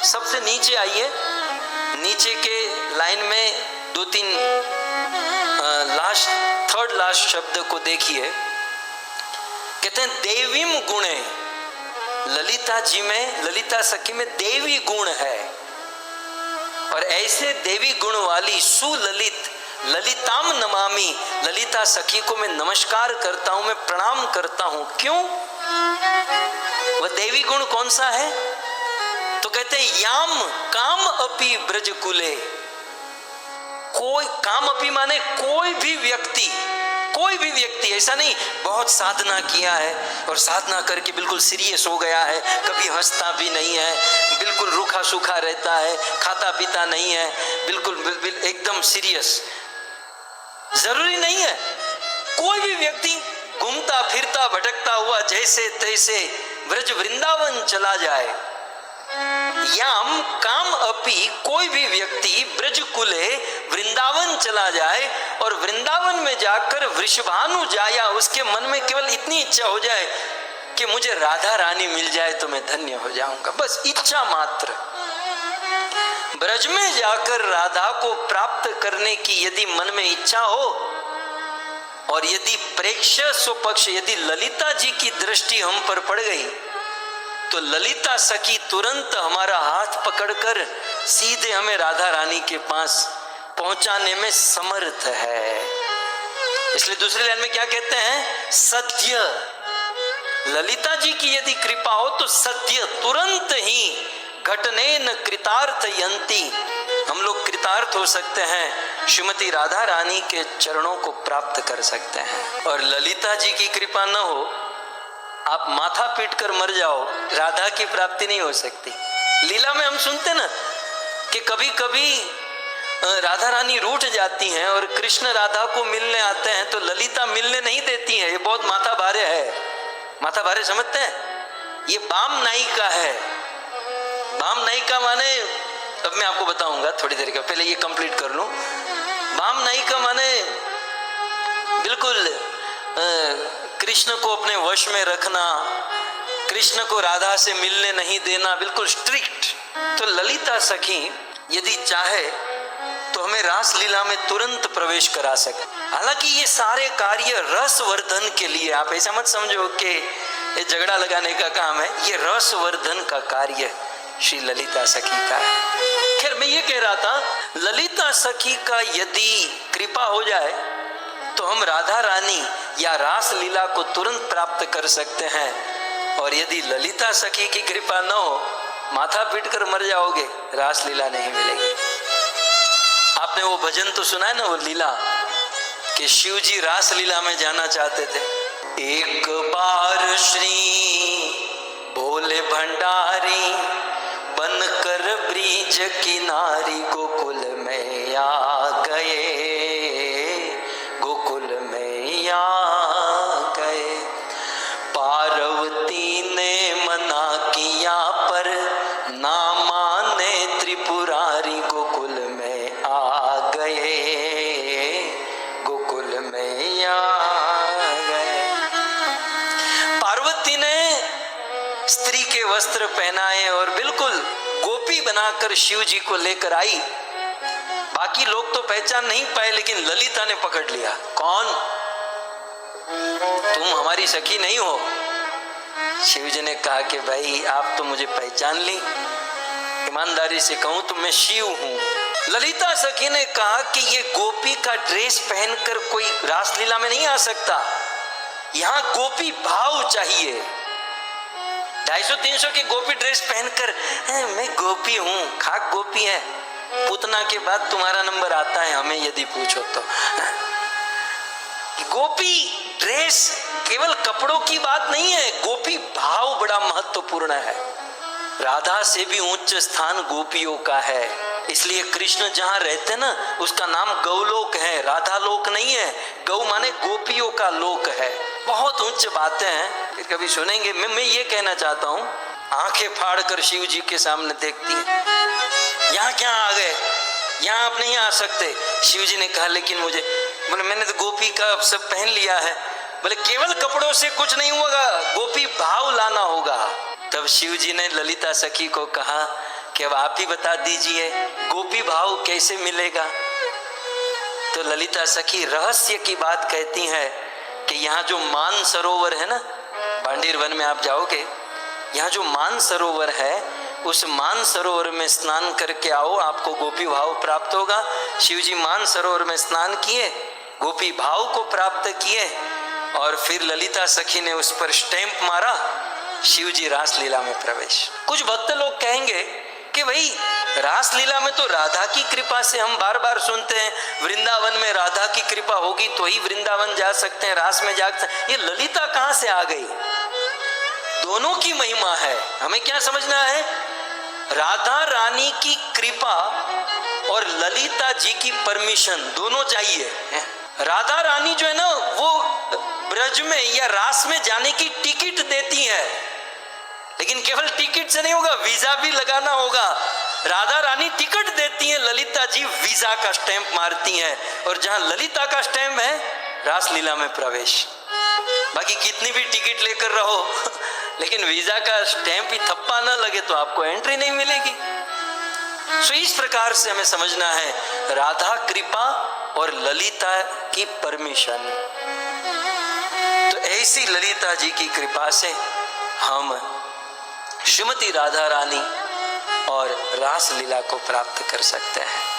सबसे नीचे आइए, नीचे के लाइन में 2-3 थर्ड लास्ट शब्द को देखिए। कहते हैं देवीम गुणे, ललिता जी में, ललिता सखी में देवी गुण है। और ऐसे देवी गुण वाली सुललित ललिताम नमामि, ललिता सखी को मैं नमस्कार करता हूं, मैं प्रणाम करता हूं। क्यों? वह देवी गुण कौन सा है? तो कहते हैं याम काम अपि ब्रज कुले। कोई काम अपि माने कोई भी व्यक्ति, कोई भी व्यक्ति, ऐसा नहीं बहुत साधना किया है और साधना करके बिल्कुल सीरियस हो गया है, कभी हंसता भी नहीं है, बिल्कुल रूखा सूखा रहता है, खाता पीता नहीं है, बिल्कुल एकदम सीरियस। जरूरी नहीं है, कोई भी व्यक्ति घूमता फिरता भटकता हुआ जैसे तैसे ब्रज वृंदावन चला जाए। याम काम अपि, कोई भी व्यक्ति ब्रज कुले वृंदावन चला जाए और वृंदावन में जाकर वृषभानु जाया, उसके मन में केवल इतनी इच्छा हो जाए कि मुझे राधा रानी मिल जाए तो मैं धन्य हो जाऊंगा, बस इच्छा मात्र। ब्रज में जाकर राधा को प्राप्त करने की यदि मन में इच्छा हो और यदि प्रेक्ष्य स्वपक्ष, यदि ललिता जी की दृष्टि हम पर पड़ गई तो ललिता सखी तुरंत हमारा हाथ पकड़कर सीधे हमें राधा रानी के पास पहुंचाने में समर्थ है। इसलिए दूसरी लाइन में क्या कहते हैं? सत्य। ललिता जी की यदि कृपा हो तो सत्य, तुरंत ही घटनेन कृतार्थ यंती, हम लोग कृतार्थ हो सकते हैं, श्रीमती राधा रानी के चरणों को प्राप्त कर सकते हैं। और ललिता जी की कृपा न हो, आप माथा पीट कर मर जाओ, राधा की प्राप्ति नहीं हो सकती। लीला में हम सुनते ना कि कभी कभी राधा रानी रूठ जाती हैं और कृष्ण राधा को मिलने आते हैं तो ललिता मिलने नहीं देती है। ये बहुत माथा भारे है। माथा भारे समझते हैं? ये बाम नायिका है। बाम नायिका माने, अब मैं आपको बताऊंगा थोड़ी देर का, पहले ये कंप्लीट कर लूं। बाम नायिका माने बिल्कुल कृष्ण को अपने वश में रखना, कृष्ण को राधा से मिलने नहीं देना, बिल्कुल स्ट्रिक्ट। तो ललिता सखी यदि चाहे तो हमें रास लीला में तुरंत प्रवेश करा सके। हालांकि ये सारे कार्य रसवर्धन के लिए, आप ऐसा मत समझो कि ये झगड़ा लगाने का काम है, ये रसवर्धन का कार्य श्री ललिता सखी का है। खैर मैं ये कह रहा था, ललिता सखी का यदि कृपा हो जाए तो हम राधा रानी या रास लीला को तुरंत प्राप्त कर सकते हैं। और यदि ललिता सखी की कृपा न हो, माथा पीट कर मर जाओगे, रास लीला नहीं मिलेगी। आपने वो भजन तो सुना है ना, वो लीला कि शिव जी रास लीला में जाना चाहते थे। एक बार श्री भोले भंडारी बनकर ब्रिज किनारी गोकुल में आ गए, गोकुल में आ गए। पार्वती ने मना किया पर ना माने त्रिपुरारी, गोकुल में आ गए, गोकुल में आ गए। पार्वती ने स्त्री के वस्त्र पहनाए और बिल्कुल गोपी बनाकर शिव जी को लेकर आई। बाकी लोग तो पहचान नहीं पाए, लेकिन ललिता ने पकड़ लिया। कौन? तुम हमारी सखी नहीं हो। शिव जी ने कहा कि भाई आप तो मुझे पहचान ली, ईमानदारी से कहूं तो मैं शिव हूं। ललिता सखी ने कहा कि ये गोपी का ड्रेस पहनकर कोई रासलीला में नहीं आ सकता, यहाँ गोपी भाव चाहिए। 250-300 की गोपी ड्रेस पहनकर मैं गोपी हूँ, खाक गोपी है, पूतना के बाद तुम्हारा नंबर आता है हमें यदि पूछो तो। गोपी ड्रेस केवल कपड़ों की बात नहीं है, गोपी भाव बड़ा महत्वपूर्ण है। राधा से भी उच्च स्थान गोपियों का है, इसलिए कृष्ण जहाँ रहते ना उसका नाम गौलोक है, राधा लोक नहीं है। गौ माने गोपियों का लोक है। बहुत उच्च बातें हैं, कभी सुनेंगे। मैं ये कहना चाहता हूँ, आंखें फाड़ कर शिव जी के सामने देखती है, यहाँ क्या आ गए, यहाँ आप नहीं आ सकते। शिव जी ने कहा लेकिन मुझे, बोले मैंने तो गोपी का सब पहन लिया है। बोले केवल कपड़ों से कुछ नहीं होगा, गोपी भाव लाना होगा। तब शिव जी ने ललिता सखी को कहा कि अब आप ही बता दीजिए गोपी भाव कैसे मिलेगा। तो ललिता सखी रहस्य की बात कहती है कि यहाँ जो मान सरोवर है ना, पांडेर वन में आप जाओगे, यहाँ जो मान सरोवर है उस मान सरोवर में स्नान करके आओ, आपको गोपी भाव प्राप्त होगा। शिव जी मान सरोवर में स्नान किए, गोपी भाव को प्राप्त किए और फिर ललिता सखी ने उस पर स्टैंप मारा, शिव जी रासलीला में प्रवेश। कुछ भक्त लोग कहेंगे कि भाई रासलीला में तो राधा की कृपा से, हम बार बार सुनते हैं वृंदावन में राधा की कृपा होगी तो ही वृंदावन जा सकते हैं, रास में जा सकते हैं। ये ललिता कहां से आ गई? दोनों की महिमा है, हमें क्या समझना है? राधा रानी की कृपा और ललिता जी की परमिशन दोनों चाहिए। राधा रानी जो है ना वो ब्रज में या रास में जाने की टिकट देती है, लेकिन केवल टिकट से नहीं होगा, वीजा भी लगाना होगा। राधा रानी टिकट देती है, ललिता जी वीजा का स्टैंप मारती हैं, और जहां ललिता का स्टैंप है रासलीला में प्रवेश। बाकी कितनी भी टिकट लेकर रहो लेकिन वीजा का स्टैंप ही थप्पा ना लगे तो आपको एंट्री नहीं मिलेगी। सो इस प्रकार से हमें समझना है राधा कृपा और ललिता की परमिशन। तो ऐसी ललिता जी की कृपा से हम श्रीमती राधा रानी और रास लीला को प्राप्त कर सकते हैं।